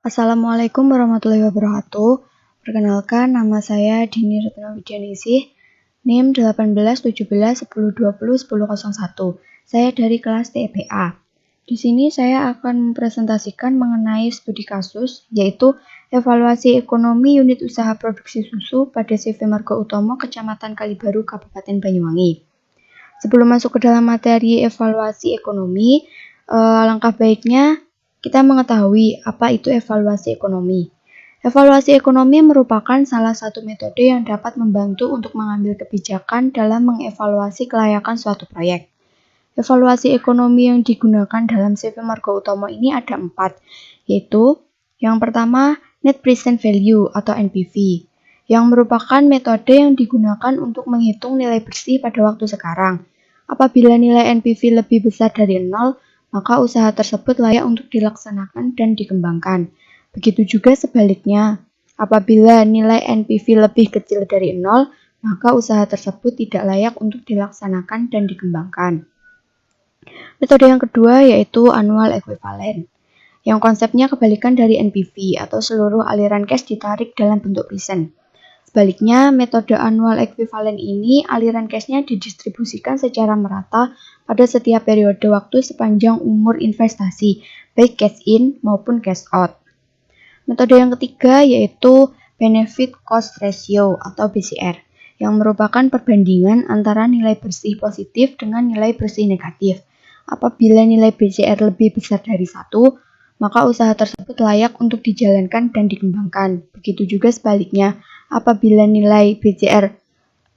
Assalamualaikum warahmatullahi wabarakatuh. Perkenalkan, nama saya Dini Retno Widianingsih, NIM 18171110201001. Saya dari kelas TEPA. Di sini saya akan mempresentasikan mengenai studi kasus, yaitu evaluasi ekonomi unit usaha produksi susu pada CV Margo Utomo, Kecamatan Kalibaru, Kabupaten Banyuwangi. Sebelum masuk ke dalam materi evaluasi ekonomi, langkah baiknya kita mengetahui apa itu evaluasi ekonomi. Evaluasi ekonomi merupakan salah satu metode yang dapat membantu untuk mengambil kebijakan dalam mengevaluasi kelayakan suatu proyek. Evaluasi ekonomi yang digunakan dalam CV Margo Utomo ini ada 4, yaitu yang pertama Net Present Value atau NPV, yang merupakan metode yang digunakan untuk menghitung nilai bersih pada waktu sekarang. Apabila nilai NPV lebih besar dari 0, maka usaha tersebut layak untuk dilaksanakan dan dikembangkan. Begitu juga sebaliknya, apabila nilai NPV lebih kecil dari 0, maka usaha tersebut tidak layak untuk dilaksanakan dan dikembangkan. Metode yang kedua yaitu annual equivalent, yang konsepnya kebalikan dari NPV atau seluruh aliran cash ditarik dalam bentuk present. Sebaliknya, metode annual equivalent ini aliran cashnya didistribusikan secara merata pada setiap periode waktu sepanjang umur investasi, baik cash in maupun cash out. Metode yang ketiga yaitu Benefit Cost Ratio atau BCR, yang merupakan perbandingan antara nilai bersih positif dengan nilai bersih negatif. Apabila nilai BCR lebih besar dari 1, maka usaha tersebut layak untuk dijalankan dan dikembangkan. Begitu juga sebaliknya, apabila nilai BCR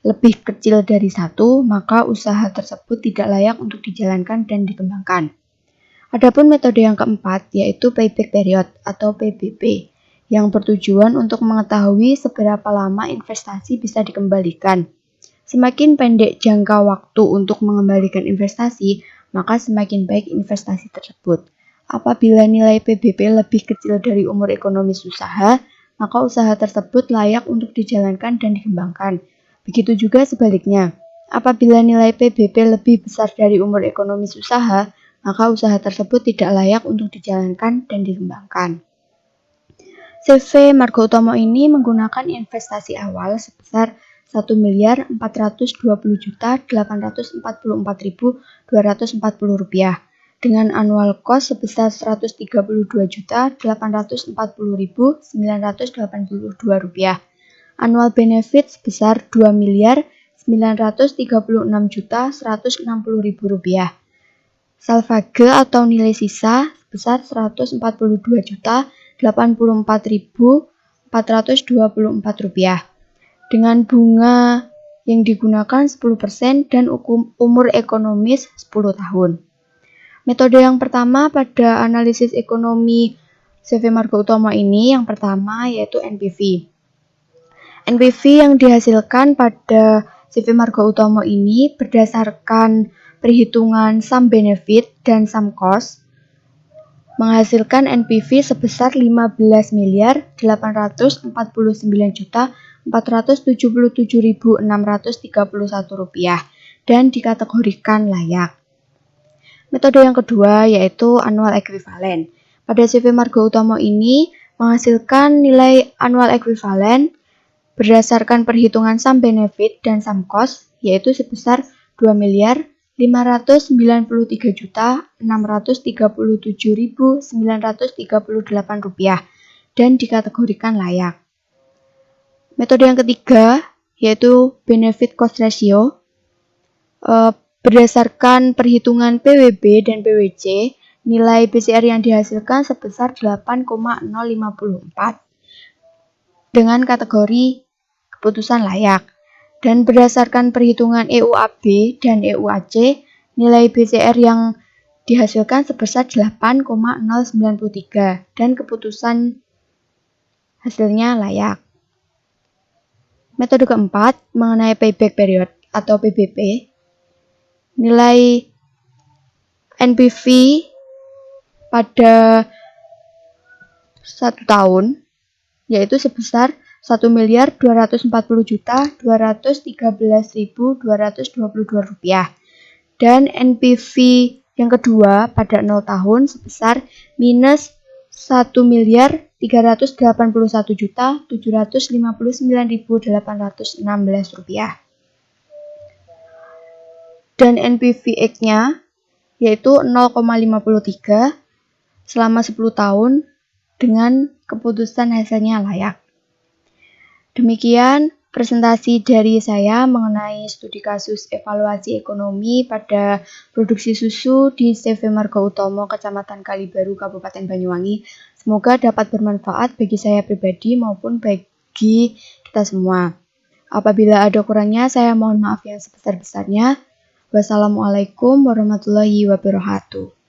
lebih kecil dari 1, maka usaha tersebut tidak layak untuk dijalankan dan dikembangkan. Adapun metode yang keempat yaitu Payback Period atau PBP, yang bertujuan untuk mengetahui seberapa lama investasi bisa dikembalikan. Semakin pendek jangka waktu untuk mengembalikan investasi, maka semakin baik investasi tersebut. Apabila nilai PBP lebih kecil dari umur ekonomis usaha, maka usaha tersebut layak untuk dijalankan dan dikembangkan. Begitu juga sebaliknya, apabila nilai PBP lebih besar dari umur ekonomis usaha, maka usaha tersebut tidak layak untuk dijalankan dan dikembangkan. CV Margo Utomo ini menggunakan investasi awal sebesar Rp1.420.844.240 dengan annual cost sebesar Rp132.840.982, annual benefit sebesar Rp2.936.160.000, salvage atau nilai sisa sebesar Rp142.084.424 dengan bunga yang digunakan 10% dan umur ekonomis 10 tahun. Metode yang pertama pada analisis ekonomi CV Margo Utomo ini yang pertama yaitu NPV. NPV yang dihasilkan pada CV Margo Utomo ini berdasarkan perhitungan sum benefit dan sum cost menghasilkan NPV sebesar Rp15.849.477.631 dan dikategorikan layak. Metode yang kedua yaitu annual equivalent. Pada CV Margo Utomo ini menghasilkan nilai annual equivalent berdasarkan perhitungan sum benefit dan sum cost yaitu sebesar Rp2.553.637.938 dan dikategorikan layak. Metode yang ketiga yaitu Benefit Cost Ratio berdasarkan perhitungan PWB dan PWC, nilai BCR yang dihasilkan sebesar 8,054 dengan kategori keputusan layak. Dan berdasarkan perhitungan EUAB dan EUAC, nilai BCR yang dihasilkan sebesar 8,093 dan keputusan hasilnya layak. Metode keempat mengenai Payback Period atau PBP, nilai NPV pada 1 tahun yaitu sebesar Rp1.240.213.222 dan NPV yang kedua pada 0 tahun sebesar minus Rp1.381.759.816 dan NPV-nya yaitu 0,53 selama 10 tahun dengan keputusan hasilnya layak. Demikian presentasi dari saya mengenai studi kasus evaluasi ekonomi pada produksi susu di CV Marga Utomo, Kecamatan Kalibaru, Kabupaten Banyuwangi. Semoga dapat bermanfaat bagi saya pribadi maupun bagi kita semua. Apabila ada kurangnya, saya mohon maaf yang sebesar-besarnya. Wassalamualaikum warahmatullahi wabarakatuh.